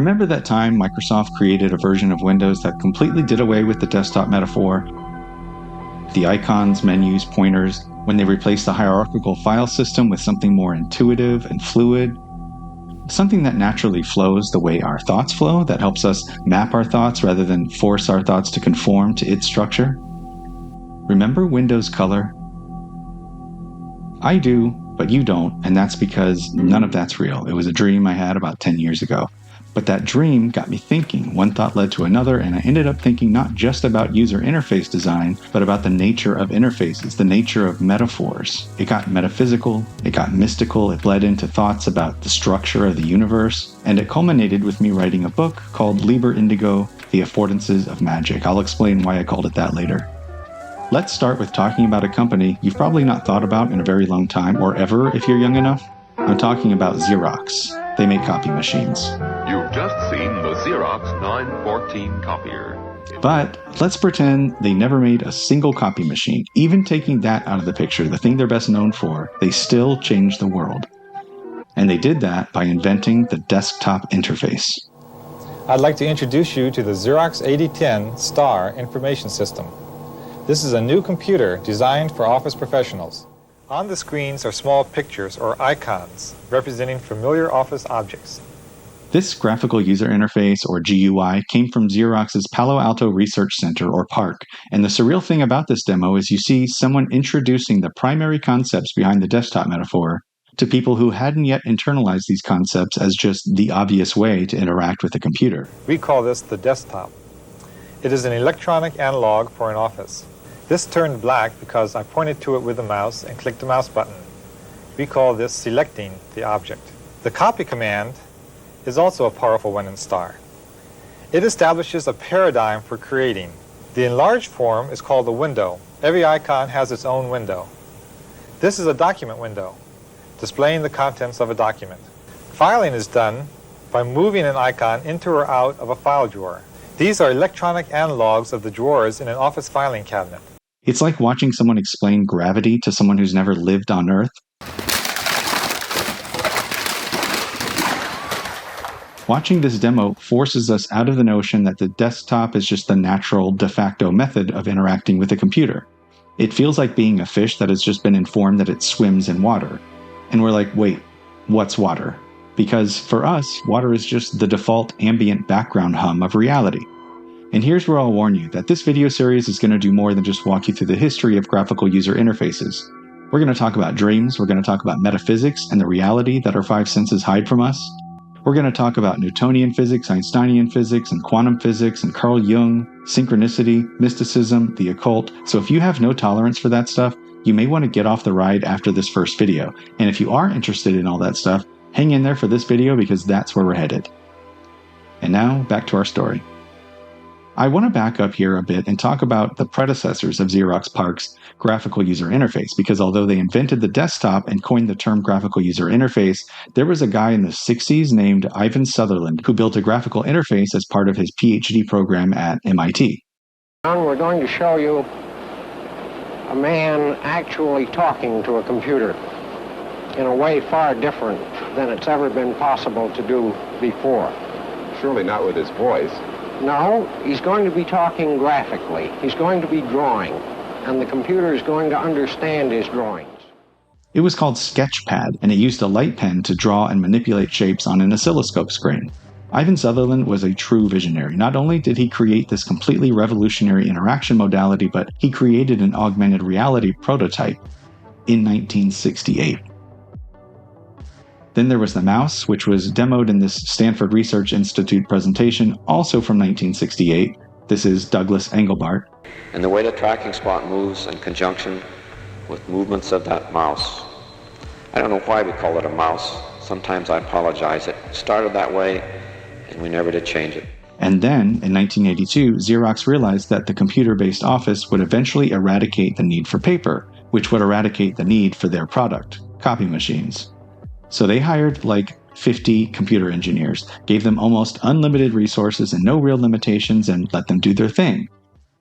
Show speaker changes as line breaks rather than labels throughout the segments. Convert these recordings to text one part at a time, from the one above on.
Remember that time Microsoft created a version of Windows that completely did away with the desktop metaphor? The icons, menus, pointers, when they replaced the hierarchical file system with something more intuitive and fluid? Something that naturally flows the way our thoughts flow, that helps us map our thoughts rather than force our thoughts to conform to its structure? Remember Windows Color? I do, but you don't, and that's because none of that's real. It was a dream I had about 10 years ago. But that dream got me thinking. One thought led to another, and I ended up thinking not just about user interface design, but about the nature of interfaces, the nature of metaphors. It got metaphysical, it got mystical, it bled into thoughts about the structure of the universe, and it culminated with me writing a book called Liber Indigo, The Affordances of Magic. I'll explain why I called it that later. Let's start with talking about a company you've probably not thought about in a very long time, or ever if you're young enough. I'm talking about Xerox. They make copy machines.
You've just seen the Xerox 914 copier.
But let's pretend they never made a single copy machine. Even taking that out of the picture, the thing they're best known for, they still changed the world. And they did that by inventing the desktop interface.
I'd like to introduce you to the Xerox 8010 Star Information System. This is a new computer designed for office professionals. On the screens are small pictures or icons representing familiar office objects.
This graphical user interface, or GUI, came from Xerox's Palo Alto Research Center, or PARC, and the surreal thing about this demo is you see someone introducing the primary concepts behind the desktop metaphor to people who hadn't yet internalized these concepts as just the obvious way to interact with a computer.
We call this the desktop. It is an electronic analog for an office. This turned black because I pointed to it with the mouse and clicked the mouse button. We call this selecting the object. The copy command is also a powerful one in Star. It establishes a paradigm for creating. The enlarged form is called the window. Every icon has its own window. This is a document window, displaying the contents of a document. Filing is done by moving an icon into or out of a file drawer. These are electronic analogs of the drawers in an office filing cabinet.
It's like watching someone explain gravity to someone who's never lived on Earth. Watching this demo forces us out of the notion that the desktop is just the natural de facto method of interacting with a computer. It feels like being a fish that has just been informed that it swims in water. And we're like, wait, what's water? Because for us, water is just the default ambient background hum of reality. And here's where I'll warn you that this video series is going to do more than just walk you through the history of graphical user interfaces. We're going to talk about dreams, we're going to talk about metaphysics and the reality that our five senses hide from us. We're going to talk about Newtonian physics, Einsteinian physics, and quantum physics, and Carl Jung, synchronicity, mysticism, the occult. So if you have no tolerance for that stuff, you may want to get off the ride after this first video. And if you are interested in all that stuff, hang in there for this video because that's where we're headed. And now, back to our story. I want to back up here a bit and talk about the predecessors of Xerox PARC's graphical user interface, because although they invented the desktop and coined the term graphical user interface, there was a guy in the 60s named Ivan Sutherland who built a graphical interface as part of his PhD program at MIT.
We're going to show you a man actually talking to a computer in a way far different than it's ever been possible to do before.
Surely not with his voice.
No, he's going to be talking graphically. He's going to be drawing, and the computer is going to understand his drawings.
It was called Sketchpad, and it used a light pen to draw and manipulate shapes on an oscilloscope screen. Ivan Sutherland was a true visionary. Not only did he create this completely revolutionary interaction modality, but he created an augmented reality prototype in 1968. Then there was the mouse, which was demoed in this Stanford Research Institute presentation, also from 1968. This is Douglas Engelbart.
And the way the tracking spot moves in conjunction with movements of that mouse. I don't know why we call it a mouse. Sometimes I apologize. It started that way, and we never did change it.
And then, in 1982, Xerox realized that the computer-based office would eventually eradicate the need for paper, which would eradicate the need for their product, copy machines. So they hired like 50 computer engineers, gave them almost unlimited resources and no real limitations, and let them do their thing.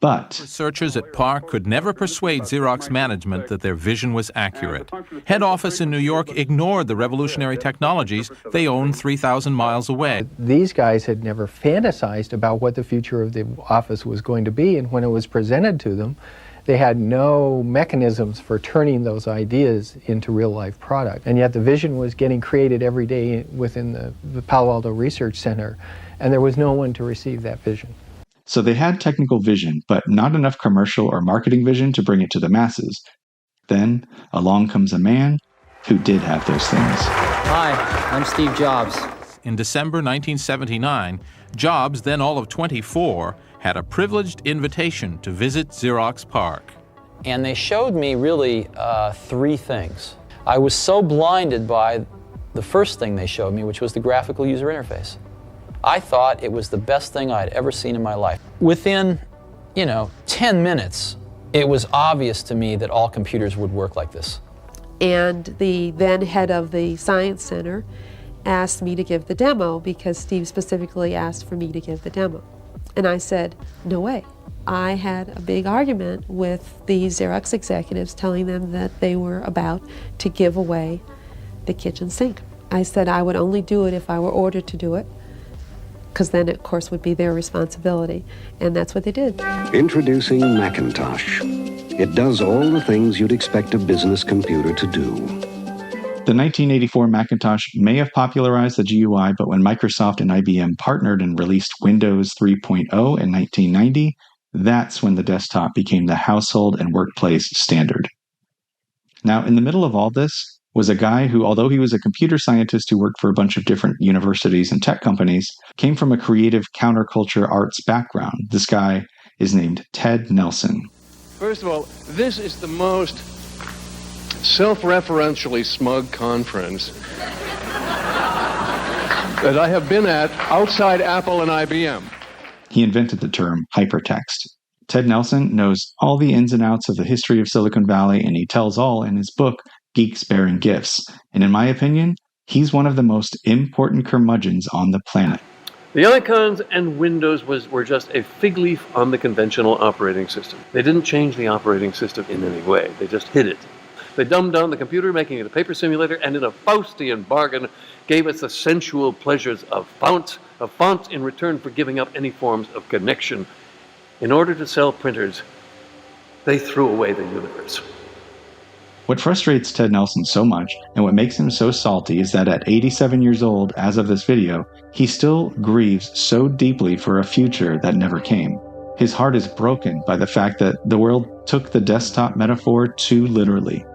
But
researchers at PARC could never persuade Xerox management that their vision was accurate. Head office in New York ignored the revolutionary technologies they owned 3,000 miles away.
These guys had never fantasized about what the future of the office was going to be, and when it was presented to them, they had no mechanisms for turning those ideas into real-life product. And yet the vision was getting created every day within the Palo Alto Research Center, and there was no one to receive that vision.
So they had technical vision, but not enough commercial or marketing vision to bring it to the masses. Then, along comes a man who did have those things.
Hi, I'm Steve Jobs.
In December 1979, Jobs, then all of 24, had a privileged invitation to visit Xerox PARC.
And they showed me really three things. I was so blinded by the first thing they showed me, which was the graphical user interface. I thought it was the best thing I'd ever seen in my life. Within, 10 minutes, it was obvious to me that all computers would work like this.
And the then head of the Science Center asked me to give the demo because Steve specifically asked for me to give the demo. And I said, no way. I had a big argument with the Xerox executives telling them that they were about to give away the kitchen sink. I said I would only do it if I were ordered to do it, because then, of course, would be their responsibility. And that's what they did.
Introducing Macintosh. It does all the things you'd expect a business computer to do.
The 1984 Macintosh may have popularized the GUI, but when Microsoft and IBM partnered and released Windows 3.0 in 1990, that's when the desktop became the household and workplace standard. Now, in the middle of all this was a guy who, although he was a computer scientist who worked for a bunch of different universities and tech companies, came from a creative counterculture arts background. This guy is named Ted Nelson.
First of all, this is the most self-referentially smug conference that I have been at outside Apple and IBM.
He invented the term hypertext. Ted Nelson knows all the ins and outs of the history of Silicon Valley, and he tells all in his book, Geeks Bearing Gifts. And in my opinion, he's one of the most important curmudgeons on the planet.
The icons and Windows were just a fig leaf on the conventional operating system. They didn't change the operating system in any way. They just hid it. They dumbed down the computer, making it a paper simulator, and in a Faustian bargain, gave us the sensual pleasures of fonts in return for giving up any forms of connection. In order to sell printers, they threw away the universe.
What frustrates Ted Nelson so much, and what makes him so salty, is that at 87 years old, as of this video, he still grieves so deeply for a future that never came. His heart is broken by the fact that the world took the desktop metaphor too literally.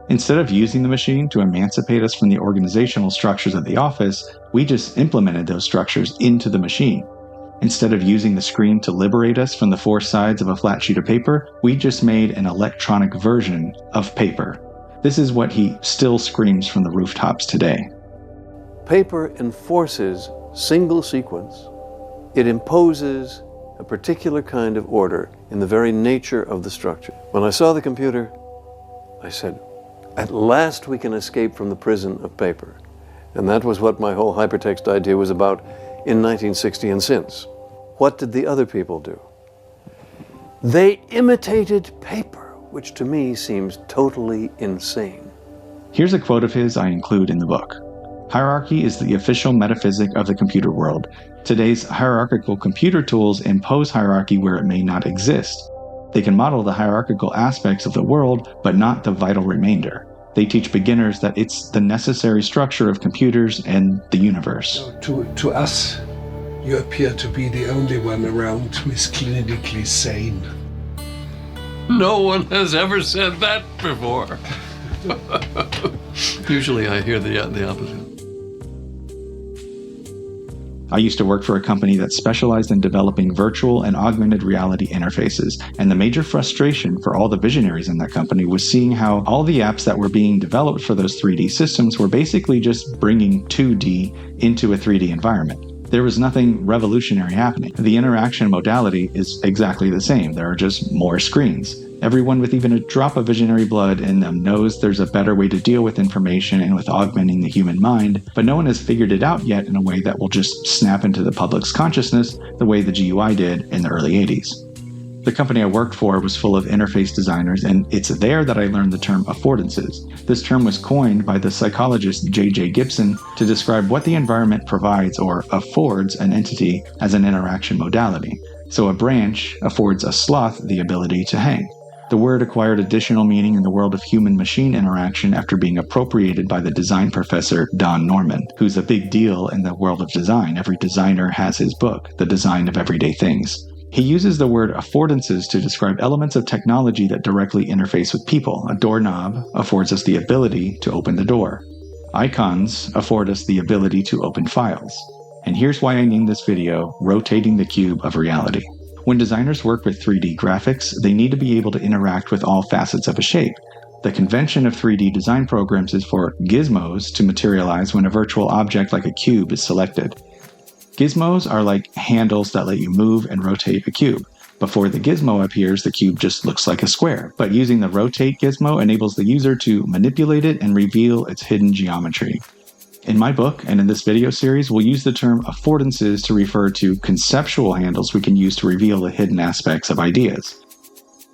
Instead of using the machine to emancipate us from the organizational structures of the office, we just implemented those structures into the machine. Instead of using the screen to liberate us from the four sides of a flat sheet of paper, we just made an electronic version of paper. This is what he still screams from the rooftops today.
Paper enforces single sequence. It imposes a particular kind of order in the very nature of the structure. When I saw the computer, I said, at last we can escape from the prison of paper. And that was what my whole hypertext idea was about in 1960 and since. What did the other people do? They imitated paper, which to me seems totally insane.
Here's a quote of his I include in the book. Hierarchy is the official metaphysic of the computer world. Today's hierarchical computer tools impose hierarchy where it may not exist. They can model the hierarchical aspects of the world, but not the vital remainder. They teach beginners that it's the necessary structure of computers and the universe.
To us, you appear to be the only one around who is clinically sane.
No one has ever said that before. Usually I hear the opposite.
I used to work for a company that specialized in developing virtual and augmented reality interfaces, and the major frustration for all the visionaries in that company was seeing how all the apps that were being developed for those 3D systems were basically just bringing 2D into a 3D environment. There was nothing revolutionary happening. The interaction modality is exactly the same. There are just more screens. Everyone with even a drop of visionary blood in them knows there's a better way to deal with information and with augmenting the human mind, but no one has figured it out yet in a way that will just snap into the public's consciousness the way the GUI did in the early 80s. The company I worked for was full of interface designers, and it's there that I learned the term affordances. This term was coined by the psychologist J.J. Gibson to describe what the environment provides or affords an entity as an interaction modality. So a branch affords a sloth the ability to hang. The word acquired additional meaning in the world of human-machine interaction after being appropriated by the design professor Don Norman, who's a big deal in the world of design. Every designer has his book, The Design of Everyday Things. He uses the word affordances to describe elements of technology that directly interface with people. A doorknob affords us the ability to open the door. Icons afford us the ability to open files. And here's why I named this video, Rotating the Cube of Reality. When designers work with 3D graphics, they need to be able to interact with all facets of a shape. The convention of 3D design programs is for gizmos to materialize when a virtual object like a cube is selected. Gizmos are like handles that let you move and rotate a cube. Before the gizmo appears, the cube just looks like a square, but using the rotate gizmo enables the user to manipulate it and reveal its hidden geometry. In my book and in this video series, we'll use the term affordances to refer to conceptual handles we can use to reveal the hidden aspects of ideas.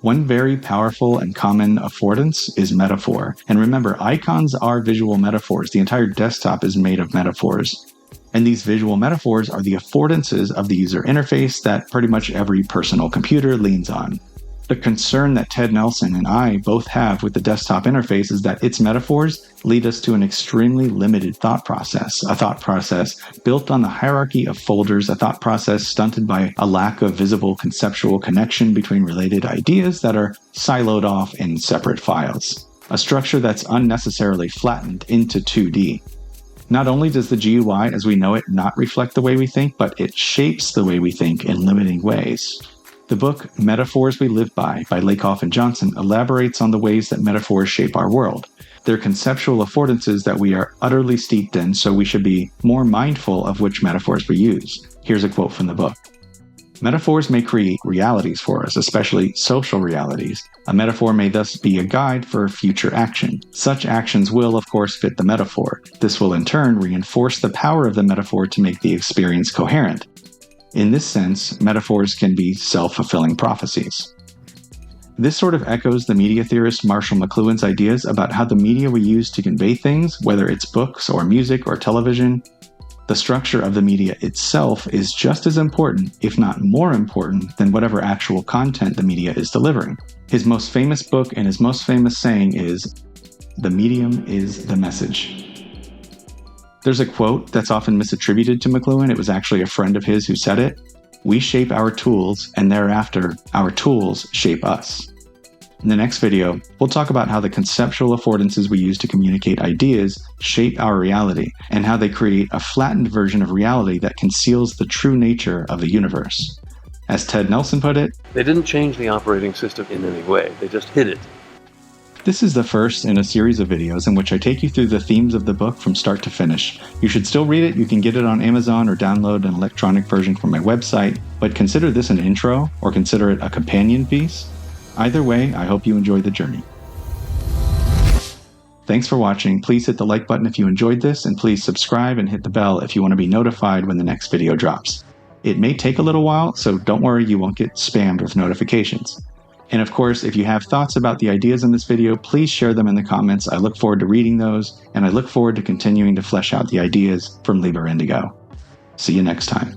One very powerful and common affordance is metaphor. And remember, icons are visual metaphors. The entire desktop is made of metaphors. And these visual metaphors are the affordances of the user interface that pretty much every personal computer leans on. The concern that Ted Nelson and I both have with the desktop interface is that its metaphors lead us to an extremely limited thought process, a thought process built on the hierarchy of folders, a thought process stunted by a lack of visible conceptual connection between related ideas that are siloed off in separate files, a structure that's unnecessarily flattened into 2D. Not only does the GUI as we know it not reflect the way we think, but it shapes the way we think in limiting ways. The book Metaphors We Live By Lakoff and Johnson elaborates on the ways that metaphors shape our world. They're conceptual affordances that we are utterly steeped in, so we should be more mindful of which metaphors we use. Here's a quote from the book. Metaphors may create realities for us, especially social realities. A metaphor may thus be a guide for future action. Such actions will, of course, fit the metaphor. This will in turn reinforce the power of the metaphor to make the experience coherent. In this sense, metaphors can be self-fulfilling prophecies. This sort of echoes the media theorist Marshall McLuhan's ideas about how the media we use to convey things, whether it's books or music or television, the structure of the media itself is just as important, if not more important, than whatever actual content the media is delivering. His most famous book and his most famous saying is, "The medium is the message." There's a quote that's often misattributed to McLuhan. It was actually a friend of his who said it. "We shape our tools, and thereafter, our tools shape us." In the next video, we'll talk about how the conceptual affordances we use to communicate ideas shape our reality, and how they create a flattened version of reality that conceals the true nature of the universe. As Ted Nelson put it,
They didn't change the operating system in any way. They just hid it.
this is the first in a series of videos in which I take you through the themes of the book from start to finish. You should still read it. You can get it on Amazon or download an electronic version from my website, but consider this an intro or consider it a companion piece. Either way, I hope you enjoy the journey. Thanks for watching. Please hit the like button if you enjoyed this, and please subscribe and hit the bell if you want to be notified when the next video drops. It may take a little while, so don't worry, you won't get spammed with notifications. And of course, if you have thoughts about the ideas in this video, please share them in the comments. I look forward to reading those, and I look forward to continuing to flesh out the ideas from Liber Indigo. See you next time.